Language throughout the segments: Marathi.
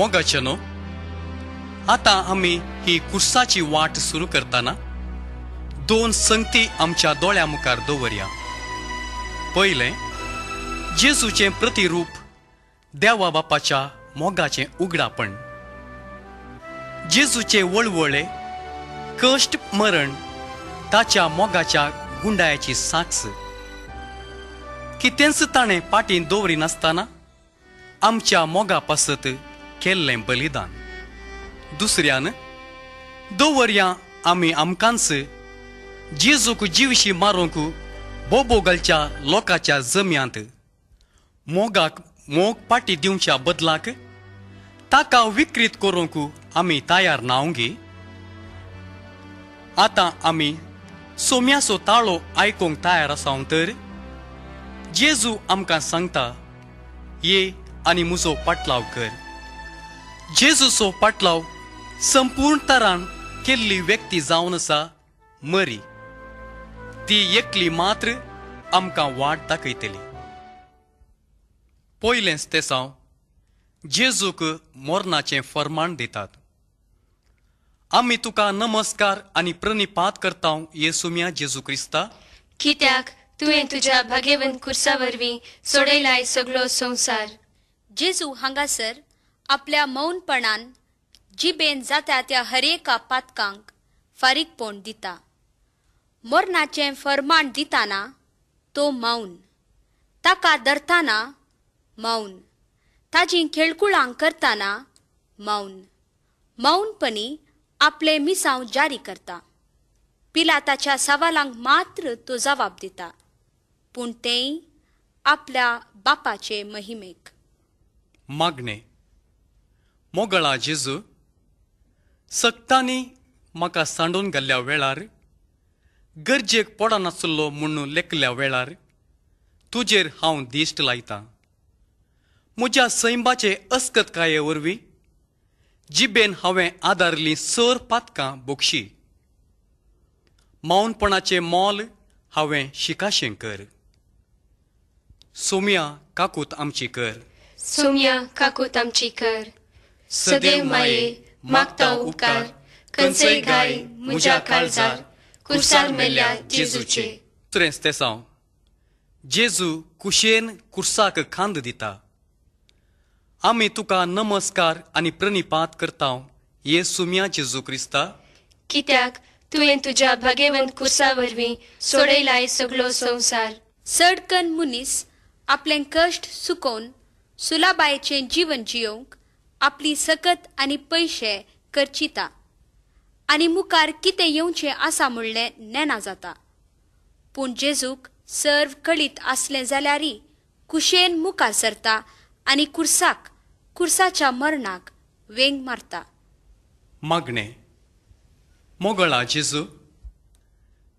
मोगाचेनो आता आम्ही ही कुर्साची वाट सुरू करताना दोन संगती आमच्या दोळ्या मुखार दवरया. पहिले जेजूचे प्रतिरूप देवा बापाच्या मोगाचे उगडापण. जेजूचे वळवळे कष्ट मरण ताच्या मोगाच्या गुंडायाची साक्ष. कितेंच ताणें पाटीन दवरी नासतना आमच्या मोगा पासत केल्लें बलिदान. दुसऱ्यान दवरया आमी आमकांच जेजूक जीवशी मारूंक बोबोगलच्या लोकांच्या जम्यांत मोगाक मोग पाटी दिवच्या बदलाक ताका विकृत करूंक आमी तयार नावंगी. आता आमी सोम्याचो ताळो आयकूंक तयार आसां तर जेजू आमकां सांगता, ये आनी म्हजो पाटलाव कर. जेजूचो पाटलाव संपूर्ण तरान केल्ली व्यक्ती जावन आसा मरी. ती एकली मात्र आमकां वाट दाखयतली. पयलेंच तेसांव जेजूक मोरनाचें फर्माण दितात. आमी तुका नमस्कार आनी प्रणिपात करता येसुम्या जेजू क्रिस्ता, कित्याक तुवें तुज्या भाग्यवंत कुर्सा वरवीं सोडयलाय सगळो संवसार. जेजू हांगासर आपल्या मौनपणान जिबेन जाता त्या हरेका पातकांक फारीकपण दिता. मोरनाचें फर्माण दिताना तो मौन, ताका धरताना मौन, ताजी खेळकुळां करताना मौन. मौनपणी आपले मिसांव जारी करता. पिलाताच्या सवालांक मात्र तो जबाब दिता, पूण तेंय आपल्या बापाचे महिमेक. मागणे. मोगळा जेजू, सक्तांनी म्हाका सांडून गेल्ल्या वेळार, गरजेक पडनासलो म्हणून लेखल्या वेळार तुजेर हांव दिश्ट लायतां. म्हज्या सैंबाचे अस्कतकाये वरवीं जिबेन हांवें आदारलीं सर पातकां बोगशी. मौनपणाचें मोल हांवें शिकाशें कर. सोम्या काकूत आमची कर. सोम्या काकूत आमची कर. सदैव माये मागता उपकार, खंयचय गाय म्हज्या काळजार कुर्सार मेल्ल्या जेजूचे. दुसरेंच तेसांव जेजू कुशेन कुर्साक खांद दिता. आमी तुका नमस्कार आनी प्रणिपात करता येसुम्या जेजू क्रिस्ता, कित्याक तुवें तुज्या भाग्यवंत कुर्सा वरवीं सोडयलाय सगळो संवसार. सडकन मुनीस आपलें कश्ट सुकोवन सुलाबायेचें जीवन जियोंक आपली सकत आनी पयशे करचिता आनी मुखार कितें येवचें आसा म्हणलें नेना जाता. पूण जेजूक सर्व कळीत आसलें जाल्यारय कुशेन मुखार सरता आनी कुर्साच्या मरणाक वेंग मारता. मागणे. मोगळा जेजू,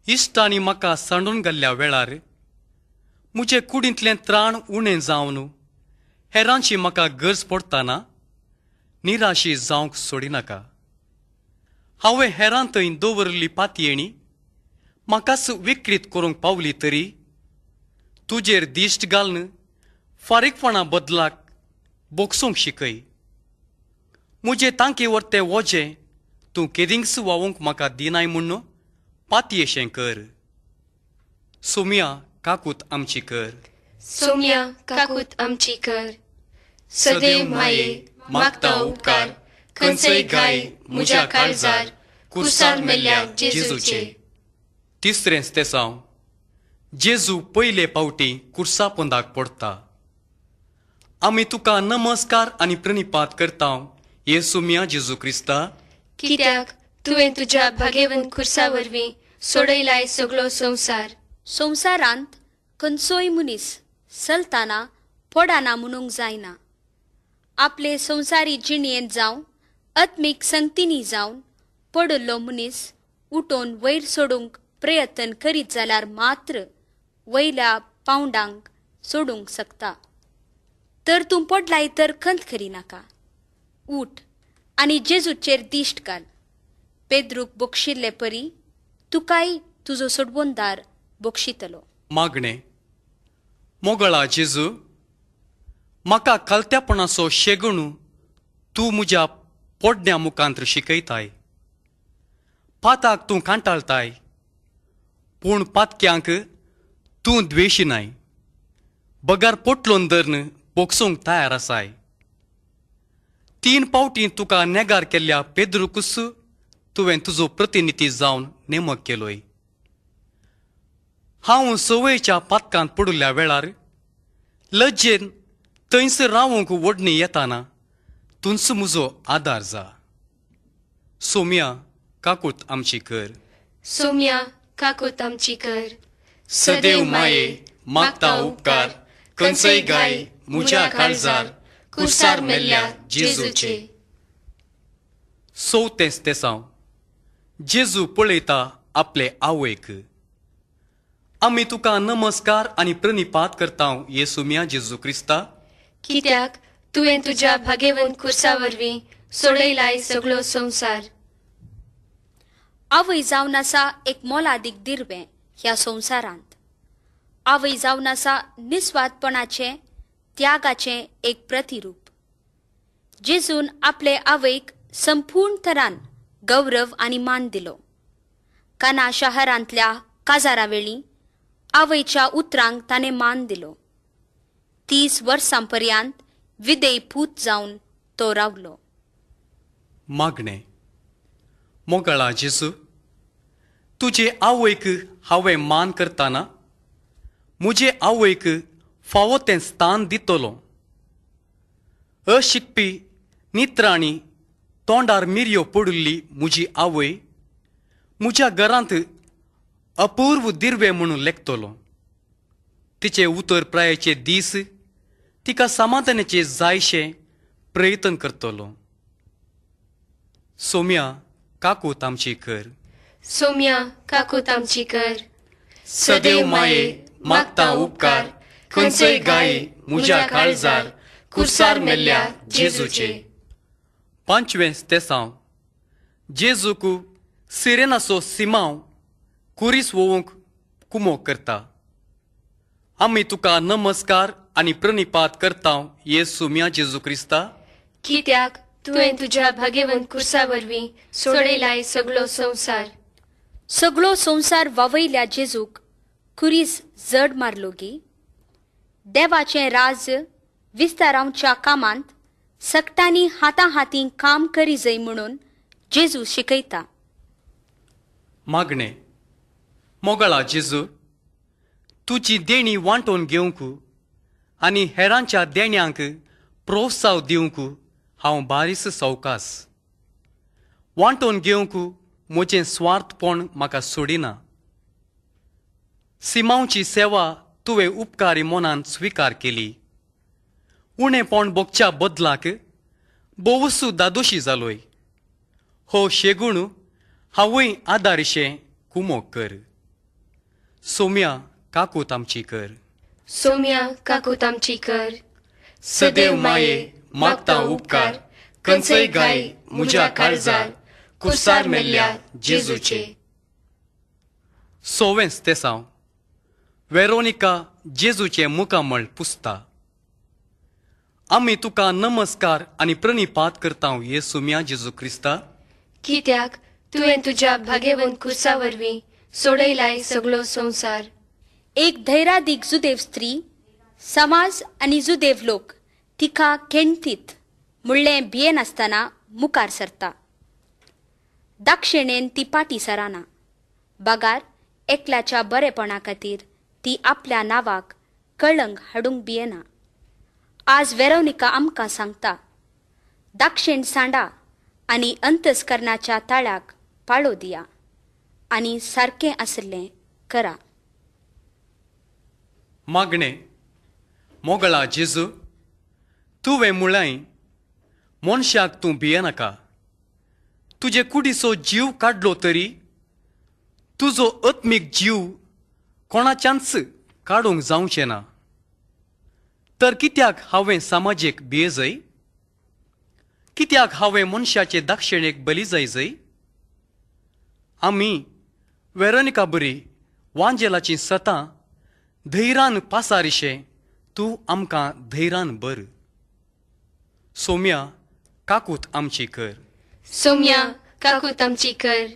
इश्टांनी म्हाका सांडून गेल्ल्या वेळार म्हजे कुडींतलें त्राण उणें जावन हेरांची म्हाका गरज पडटाना निराशी जावंक सोडिनाका. हांवें हेरां थंय दवरली पातयेणी म्हाकाच विकृत करूंक पावली तरी तुजेर दिश्ट घालन फारीकपणा बदलाक बोगसूंक शिकय. म्हजें तांके वरतें वजें तूं केदींच वावूंक म्हाका दिनाय म्हूण पातयेशें कर. सोम्या काकूत आमची कर. सोम्या काकूत आमची कर. सदैव माये मागता उपकार, खंयचय गाय म्हज्या काळजार कुर्सार मेल्ल्या जेजूचे. तिसरेंच तेसांव जेजू पयले पावटी कुर्सा पोंदाक पडटा. आमी तुका नमस्कार आनी प्रणिपात करता येसुम्या जेजू क्रिस्ता, कित्याक तुवें तुज्या भाग्यवंत कुर्सा वरवीं सोडयलाय सगळो संवसार. संवसारांत खंयचोय मनीस चलताना पडना म्हणूंक जायना. आपले संवसारी जिणेंत जावं आत्मीक संगतींनी जावन पडल्लो मनीस उठोवन वयर सोडूंक प्रयत्न करीत जाल्यार मात्र वयल्या पावंडांक सोडूंक शकता. तर तूं पडलाय तर खंत करिनाका. उठ आनी जेजूचेर दिश्ट घाल. पेद्रूक बोगशिल्ले परी तुकाय तुजो सोडवोनदार बोगशितलो. मागणे. मोगळा जेजू, म्हाका कलत्यापणाचो शेगणू तूं म्हज्या पोडण्या मुखांत्र शिकयताय. पाताक तूं कांटाळताय, पूण पातक्यांक तूं द्वेशिनाय. बगार पोटलोन धरून बोगसूंक तयार आसाय. 3 फावटीं तुका नेगार केल्ल्या पेद्रुकूस तुवें तुजो प्रतिनिधी जावन नेमक केलोय. हांव सवयेच्या पातकांत पडुल्ल्या वेळार लज्जेन थंयसर रावूंक ओडणी येताना तुंच म्हजो आदार जा. सोम्या काकूत आमची कर. सोम्या काकूत आमची कर. सदैव माये मागता उपकार, खंयचय गाय म्हज्या काळजार, कुर्सार मेल्ल्या जेजूचे. 34 तेसांव जेजू पळयता आपले आवयक. आमी तुका नमस्कार आनी प्रणिपात करता येसुम्या जेजू क्रिस्ता, कित्याक तुवें तुज्या भाग्यवंत कुर्सा वरवीं सोडयलाय सगळो संवसार. आवय जावन आसा एक मोलादीक दिर्वें ह्या संवसारांत. आवय जावन आसा निस्वार्थपणाचें त्यागाचें एक प्रतिरूप. जेजून आपले आवयक संपूर्ण तरान गौरव आनी मान दिलो. काना शारांतल्या काजारावेळी आवयच्या उतरांक ताणें मान दिलो. 30 वर्सांपर्यंत विदेय पूत जावन तो रावलो. मागणे. मोगळा जेजू, तुजे आवयक हांवें मान करताना म्हजे आवयक फावो तें स्थान दितलो. अशिकपी नित्रांनी तोंडार मिरयो पडुल्ली म्हजी आवय म्हज्या घरांत अपूर्व दिर्वे म्हणून लेखतलो. तिचे उतर प्रायेचे दीस तिका समाधानाचे जायशे प्रयत्न करतलो. सोम्या काकूत आमची कर. सोम्या काकूत आमची कर. सदैव माये मागता उपकार, खंयचय गाय म्हज्या काळजार, कुर्सार मेल्ल्या जेजूचे. 5वें तेसांव जेजूक सिरेनाचो सिमांव कुरीस वोवंक कुमोक करता. आमी तुका नमस्कार आनी प्रणिपात करता येसुम्या जेजू क्रिस्ता, कित्याक तुवें तुज्या भाग्यवंत कुर्सा वरवीं सोडयलाय सगळो संवसार. सगळो संवसार वावयल्या जेजूक कुरीस जड मारलोगी. देवाचें राज विस्तारावच्या कामांत सक्तांनी हातां हातीं काम करी जै म्हणून जेजू शिकयता. मागणे. मोगळा जेजू, तुजी देणी वांटून घेवंक आनी हेरांच्या देण्यांक प्रोत्साव दिवंक हांव बारीस सवकास. वांटून घेवंक म्हजें स्वार्थपण म्हाका सोडिना. सिमांवची सेवा तुवें उपकारी मनान स्विकार केली. उणेपण बोगच्या बदलाक बोवसू दादोशी जालोय. हो शेगूण हांवूय आदारीशें कुमोक कर. सोम्या काकूत आमची कर. सोम्या काकूत आमची कर. सदैव माये मागता उपकार, खंयचय गाय म्हज्या काळजार, कुर्सार मेल्ल्या जेजूचे. 6वें तेसांव वेरोनिका जेजूचे मुखामळ पुसता. आमी तुका नमस्कार आनी प्रणिपात करता येसुम्या जेजू क्रिस्ता, कित्याक तुवें तुज्या भाग्यवंत कुर्सा वरवीं सोडयलाय सगळो संवसार. एक धैर्यादीक जुदेव स्त्री, समाज आनी जुदेव लोक तिका खेणतीत म्हणलें भियेन आसतना मुखार सरता. दाक्षिणेन ती पाटी सराना. बागार एकल्याच्या बरेपणा खातीर ती आपल्या नावाक कळंक हाडूंक भियेना. आज वेरोनिका आमकां सांगता, दाक्षिण सांडा आनी अंतस्करणाच्या ताळ्याक पाळो दिया आनी सारकें आसलें करा. मागणे. मोगळा जेजू, तुवें म्हळाय मनशाक तूं भियेनाका. तुजे कुडीचो जीव काडलो तरी तुजो आत्मीक जीव कोणाच्याच काडूंक जावचें ना. तर कित्याक हांवें समाजेक भियेजय? कित्याक हांवें मनशाचे दाक्षिणेक बली जायजय? आमी वेरोनिका बरी वांजेलाची सतां धैर्यान पासारिशें तूं आमकां धैर्यान बर. सोम्या काकूत आमची कर. सोम्या काकूत आमची कर.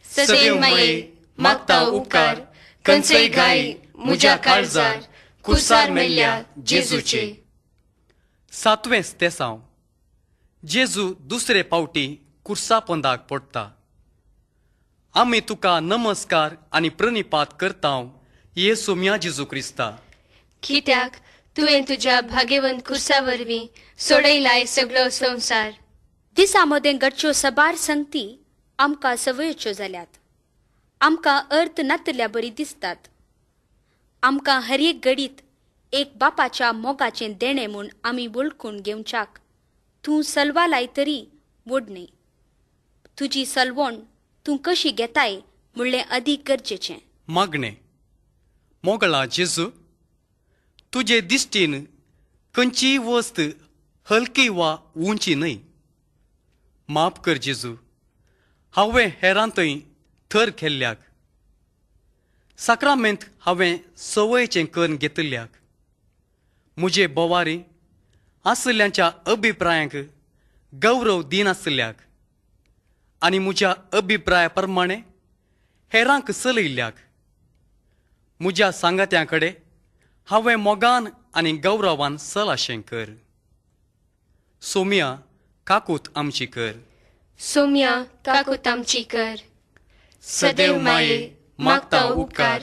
सदैव माये मागता उपकार खंयचय घाय म्हज्या काळजार कुर्सार मेल्ल्या जेजूचे. 7वें स्तेसांव जेजू दुसरे पावटी कुर्सा पंदाक पडटा. आमी तुका नमस्कार आनी प्रणिपात करतांव ये सोम्या जेजू क्रिस्ता. कित्याक तुवें तुज्या भाग्यवंत कुर्सा वरवीं सोडयलाय सगळो संवसार. दिसांमोदें घडच्यो सबार संगती आमकां सवयच्यो जाल्यात. आमकां अर्थ नातल्या बरी दिसतात. आमकां हर एक घडीत एक बापाच्या मोगाचें देणें म्हूण आमी वळखून घेवच्याक तूं सलवा लाय तरी वडणें. तुजी सलवण तूं कशी घेताय म्हणलें अदीक गरजेचें. मागणें मोगळा जेजू, तुजे दिश्टीन खंयचीय वस्त हलकी वा उंची न्हय. माफ कर जेजू, हांवें हेरांतय थर केल्ल्याक. साक्रामेंत हांवें सवयेचें करून घेतिल्ल्याक. म्हजे बोवारी आसल्ल्यांच्या अभिप्रायांक गौरव दिनासल्ल्याक आनी म्हज्या अभिप्राया प्रमाणें हेरांक चलयल्ल्याक. म्हज्या सांगात्यां कडेन हांवें मोगान आनी गौरवान सलाशें कर. सोम्या काकूत आमची कर. सोम्या काकूत आमची कर. सदैव माये मागता उपकार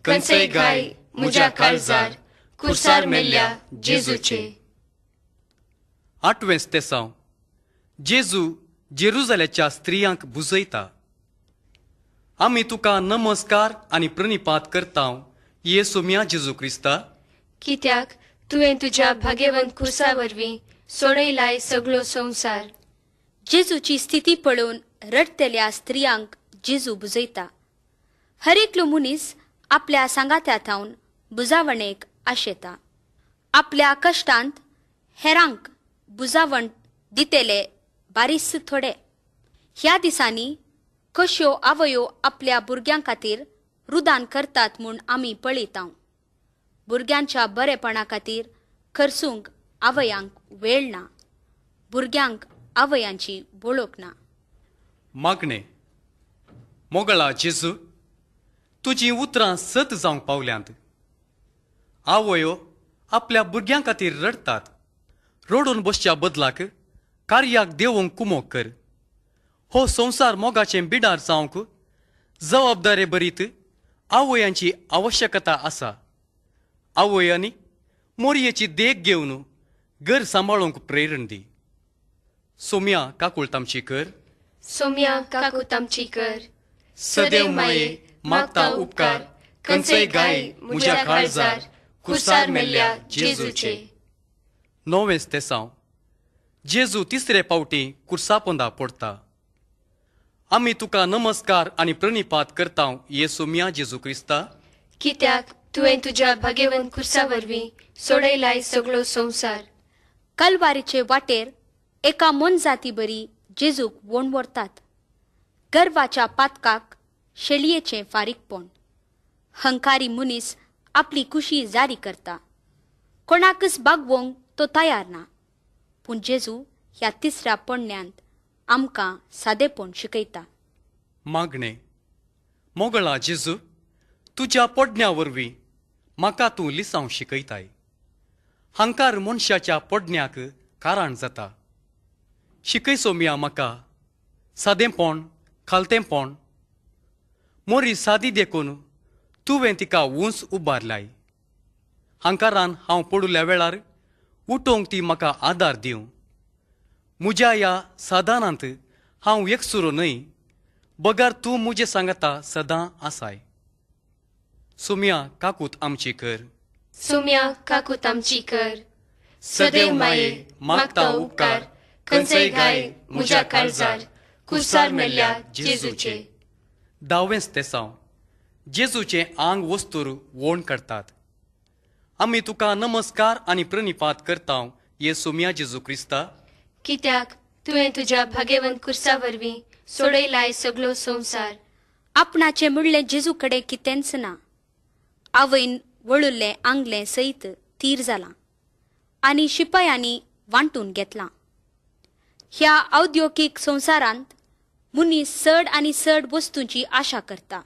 खंयचय घाय म्हज्या काळजार कुर्सार मेल्ल्या जेजूचे. 8वें स्तेसांव जेजू जेरुजालेच्या स्त्रियांक बुजयता. आमी तुका नमस्कार आनी प्रणिपात करतांव ये सोम्या जेजू क्रिस्ता. कित्याक तुवें तुज्या भाग्यवंत कुर्सा वरवीं सोडयलाय सगळो संवसार. जेजूची स्थिती पळोवन रडतल्या स्त्रियांक जेजू बुजयता. हर एकलो मनीस आपल्या सांगात्या थावन बुजावणेक आशेता. आपल्या कश्टांत हेरांक बुजावण दितेले बारीस थोडे. ह्या दिसांनी कश्यो आवयो आपल्या भुरग्यां खातीर रुदान करतात म्हूण आमी पळयतांव. भुरग्यांच्या बरेपणा खातीर खर्सूंक आवयांक वेळ ना. भुरग्यांक आवयांची वळख ना. मागणें मोगळा जेजू, तुजीं उतरां सत जावंक पावल्यांत. आवयो आपल्या भुरग्यां खातीर रडतात. रडून बसच्या बदलाक कार्याक देवोंक कुमोग कर. हो संवसार मोगाचें बिडार जावंक जबाबदारे बरीत आवयांची आवश्यकता आसा. आवयांनी मोरयेची देख घेवन घर सांबाळूंक प्रेरण दी. सोम्या काकूळत आमची कर. सोम्या काकूत आमची कर. सदैव माये मागता उपकार खंयचय घाय म्हज्या काळजार कुर्सार मेल्ल्या जेजूचे. 9वें स्तेसांव जेजू तिसरे पावटी कुर्सा पोंदा पडटा. आमी तुका नमस्कार आनी प्रणिपात करतांव ये सोम्या जेजू क्रिस्ता. कित्याक तुवें तुज्या भाग्यवंत कुर्सा वरवीं सोडयलाय सगळो संवसार. कलवारीचे वाटेर एका मनजाती बरी जेजूक वोण व्हरतात. गर्वाच्या पातकाक शेळयेचें फारीकपण. हंकारी मनीस आपली खुशी जारी करता. कोणाकच बागवंक तो तयार ना. पूण जेजू ह्या तिसऱ्या पडण्यांत आमकां सादेपण शिकयता. मागणें मोगळा जेजू, तुज्या पडण्या वरवीं म्हाका तूं लिसांव शिकयताय. हंकार मनशाच्या पडण्याक कारण जाता. शिकय सोम्या म्हाका सादेपण खालतेपण. मोरी सादी देखून तुवें तिका उंच उबारलाय. हंकारान हांव पडुल्या वेळार उठोवंक ती म्हाका आदार दिवं. म्हज्या ह्या सादानांत हांव एकसुरो न्हय, बगार तूं म्हजे सांगता सदां आसाय. सोम्या काकूत आमची कर. सोम्या काकूत आमची कर. सदैव माये मागता उपकार खंयचय घाय म्हज्या काळजार कुर्सार मेल्ल्या जेजूचे. 10वें स्तेसांव जेजूचें आंग वस्तूर वोण करतात. आमी तुका नमस्कार आनी प्रणिपात करतांव ये सोम्या जेजू क्रिस्ता. कित्याक तुवें तुज्या भाग्यवंत कुर्सा वरवीं सोडयलाय सगळो संवसार. आपणाचें म्हणलें जेजू कडेन कितेंच ना. आवयन वळुल्लें आंगलें सयत तीर जालां आनी शिपायांनी वांटून घेतलां. ह्या औद्योगिक संवसारांत मनीस चड आनी चड वस्तूंची आशा करता.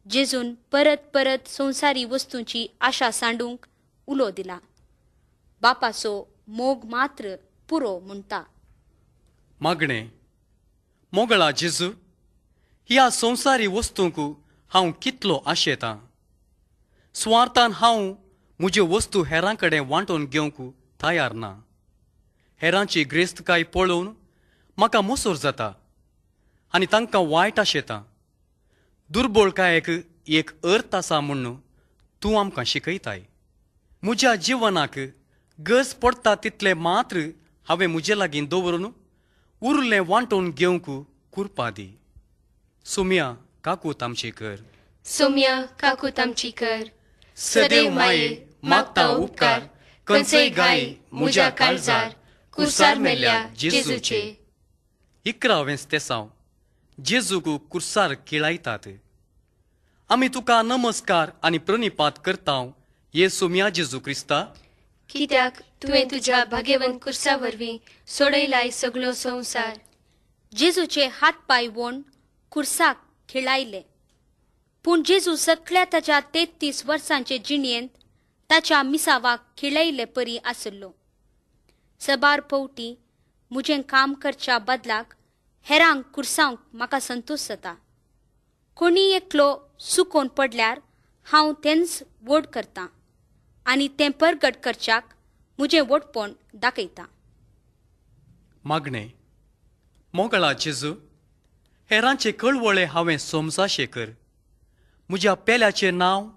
जेजून परत परत संवसारी वस्तूंची आशा सांडूंक उलो दिला. बापाचो मोग मात्र पुरो म्हणटा. मागणे मोगळा जेजू, ह्या संवसारी वस्तूंक हांव कितलो आशेतां. स्वार्थान हांव म्हज्यो वस्तू हेरां कडेन वांटून घेवंक तयार ना. हेरांची ग्रेस्तकाय पळोवन म्हाका मोसोर जाता आनी तांकां वायट आशेतां. दुर्बळकायेक एक अर्थ आसा म्हूण तूं आमकां शिकयताय. म्हज्या जिवनाक गरज पडटा तितले मात्र हांवें म्हजे लागीं दवरून उरलें वांटून घेवंक कुरपा दी. सोम्या काकूत आमची कर. सोम्या काकूत आमची कर. सदैव माये मागता उपकार, खंयचय घाय म्हज्या काळजार, कुर्सार मेल्ल्या जेजूचे. 11वें तेसांव जेजूक कुर्सार किळायतात. आमी तुका नमस्कार आनी प्रणिपात करतांव ये सोम्या जेजू क्रिस्ता, कित्याक तुवें तुज्या भाग्यवंत कुर्सा वरवीं सोडयलाय सगळो संवसार. जेजूचे हात पाय वोण कुर्साक खिळायले. पूण जेजू सगळ्या ताच्या 33 वर्सांचे जिणेंत ताच्या मिसावाक खिळयले परी आसलो. सबार पवटी म्हजें काम करच्या बदलाक हेरांक कुर्सांक म्हाका संतोश जाता. कोणी एकलो सुकोवन पडल्यार हांव तेंच वोड करतां आनी तें परगट करच्याक म्हजें वोडपण दाखयतां. मागणे मोगळा जेजू, हेरांचे कळवळे हांवें समजाशें कर. म्हज्या पेल्याचें नांव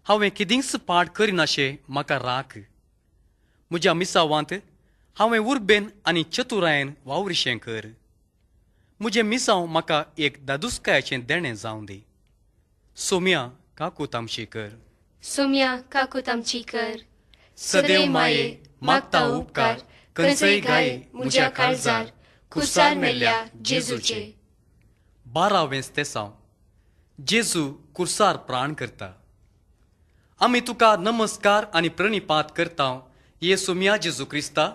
हांवें कितेंच पाड करिनाशें म्हाका राख. म्हज्या मिसावांत हांवें उर्बेन आनी चतुरायेन वावरिशें कर. म्हजें मिसांव म्हाका एक दादुसकायाचें देणें जावं दी. सोम्या काकूत आमची कर. सोम्या काकूत आमची कर. सदैव माये मागता उपकार, खंयचय घाय म्हज्या काळजार, कुर्सार मेल्ल्या जेजूचे. 12वें तेसांव जेजू कुर्सार प्राण करता. आमी तुका नमस्कार आनी प्रणिपात करतांव ये सोम्या जेजू क्रिस्ता,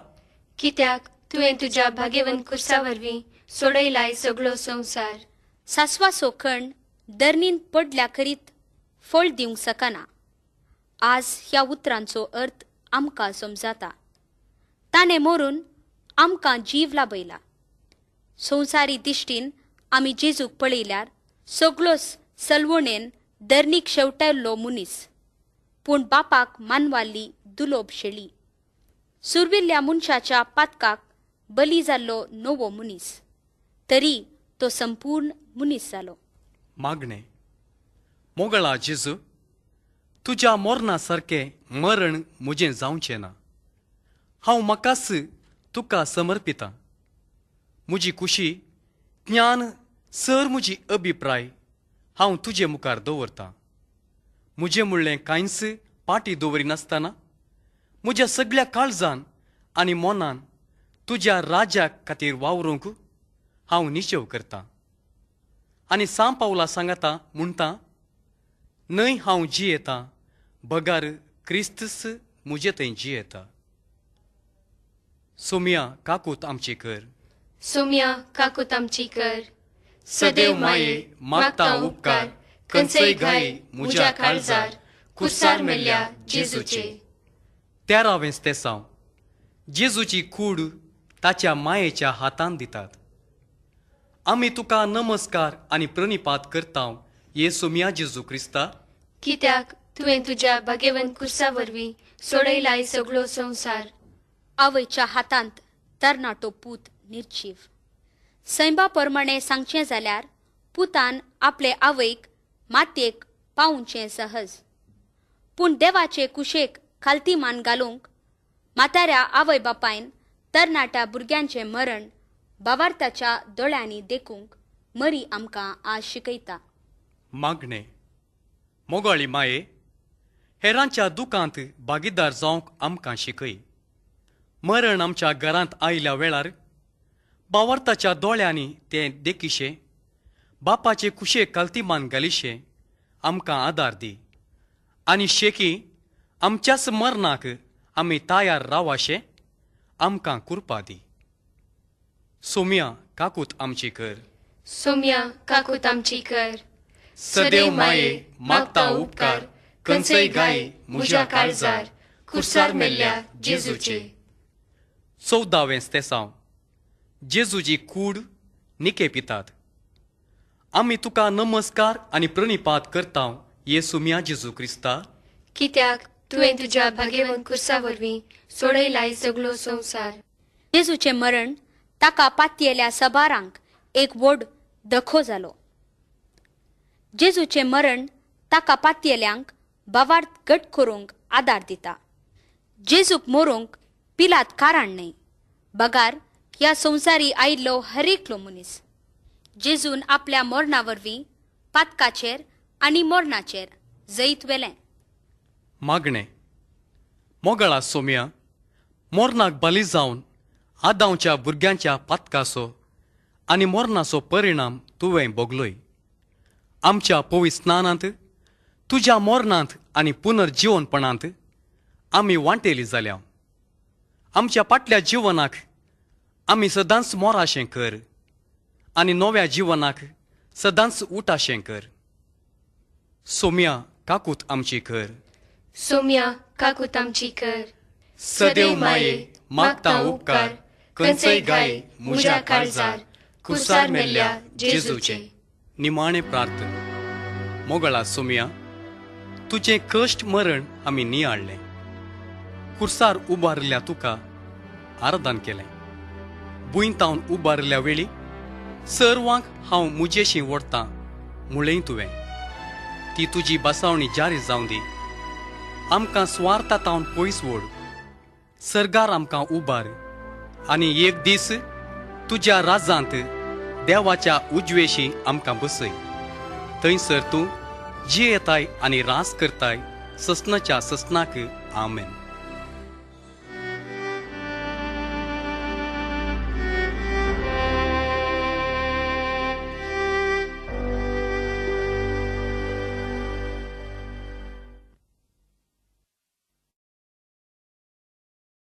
कित्याक तुवें तुज्या भाग्यवंत कुर्सा वरवीं सोडयलाय सगळो संवसार. सासवाचो खण धरणीन पडल्या करीत फळ दिवंक शकना. आज ह्या उतरांचो अर्थ आमकां समजाता. ताणें मरून आमकां जीव लाभयला. संवसारी दिश्टीन आमी जेजूक पळयल्यार सगळोच सलवणेन धरणीक शेवटायल्लो मनीस, पूण बापाक मानवाल्ली दुलोब शेळी. सुरविल्ल्या मनशाच्या पातकाक बली जाल्लो नवो मनीस, तरी तो संपूर्ण मनीस जालो. मागणे मोगळा जेजू, तुज्या मोरणा सारकें मरण म्हजें जावचें ना. हांव म्हाकाच तुका समर्पितां. म्हजी खुशी, ज्ञान, सर म्हजी अभिप्राय हांव तुजे मुखार दवरतां. म्हजें म्हणलें कांयच पाटी दवरिनासतना म्हज्या सगळ्या काळजान आनी मोनान तुज्या राज्या खातीर वावरूंक हांव निशेव करतां. आनी सांब पावला सांगता म्हणटा, न्हय हांव जियेतां, बगार क्रिस्तस म्हजे थंय जियेता. सोम्या काकूत आमची कर. सोम्या काकूत आमची कर. सदैव माये मागता उपकार, खंयचय घाय म्हज्या काळजार, कुर्सार मेल्ल्या जेजूचे. 13वें तेसांव जेजूची कूड ताच्या मायेच्या हातान दितात. आमी तुका नमस्कार आनी प्रणिपात करतांव ये सोम्या जेजू क्रिस्ता, कित्याक तुवें तुज्या भाग्यवंत कुर्सा वरवीं सोडयलाय सगळो संवसार. आवयच्या हातांत तरणाटो पूत निर्जीव. सैमा प्रमाणे सांगचें जाल्यार पुतान आपले आवयक मातयेक पावोवचें सहज. पूण देवाचे कुशेक खालती मान घालूंक म्हाताऱ्या आवय बापायन तरणाट्या भुरग्यांचें मरण भावार्थाच्या दोळ्यांनी देखूंक मरी आमकां आज शिकयता. मागणे मोगाळी माये, हेरांच्या दुखांत भागीदार जावंक आमकां शिकय. मरण आमच्या घरांत आयल्या वेळार भावार्थाच्या दोळ्यांनी तें देखीशें, बापाचे कुशेक काल्तीमान घालिशें आमकां आदार दी. आनी शेकी आमच्याच मरणाक आमी तयार रावाशें आमकां कुरपा दी. सोम्या काकूत आमची कर. सोम्या काकूत आमची कर. सदैव माये मागता उपकार, खंयचय गाय म्हज्या काळजार, खुर्सार मेल्ल्या जेजूचे. 14वें स्तेसांव. जेजूची कूड निके पितात. आमी तुका नमस्कार आनी प्रणिपात करता ये सोम्या जेजू क्रिस्ता, कित्याक तुवें तुज्या भाग्यवंत खुर्सा वरवीं सोडयलाय सगळो संवसार. जेजूचे मरण ताका पातयेल्या सबारांक एक व्हड दखो जालो. जेजूचे मरण ताका पातयेल्यांक भावार्थ घट करूंक आदार दिता. जेजूक मरूंक पिलात कारण न्हय, बगार ह्या संवसारी आयिल्लो हर एकलो मनीस. जेजून आपल्या मरणा वरवीं पातकाचेर आनी मरणाचेर जैत वेलें. मागणें. मोगळा सोम्या, मोरनाक बली जावन आदांच्या भुरग्यांच्या पातकाचो आनी मोरनाचो परिणाम तुवें भोगलोय. आमच्या पवित्र स्नानांत, तुज्या मोरणांत आनी पुनर्जीवनपणांत आमी वांटेली जाल्या. आमच्या फाटल्या जिवनाक आमी सदांच मोराशें कर आनी नव्या जिवनाक सदांच उटाशें कर. सोम्या काकूत आमची कर. सोम्या काकूत आमची कर. सदैव माये मागता उपकार, खंयचय गाय म्हज्या काळजार, खुर्सार मेल्ल्या जेजूचे. निमाणें प्रार्थना. मोगळा सोम्या, तुजें कश्ट मरण आमी नियाळ्ळें. खुर्सार उबारिल्ल्या तुका आराधन केलें. बुयंतावन उबारिल्ल्या वेळी सर्वांक हांव मुजेशी ओडटां म्हळें तुवें. ती तुजी बसावणी जारी जावं दी. आमकां स्वार्थांतावन पयस ओड. सर्गार आमकां उबार आनी एक दीस तुज्या राजांत देवाच्या उजवेशी आमकां बसय. थंयसर तूं जियेताय आनी रास करताय ससनाच्या ससनाक. आमेन.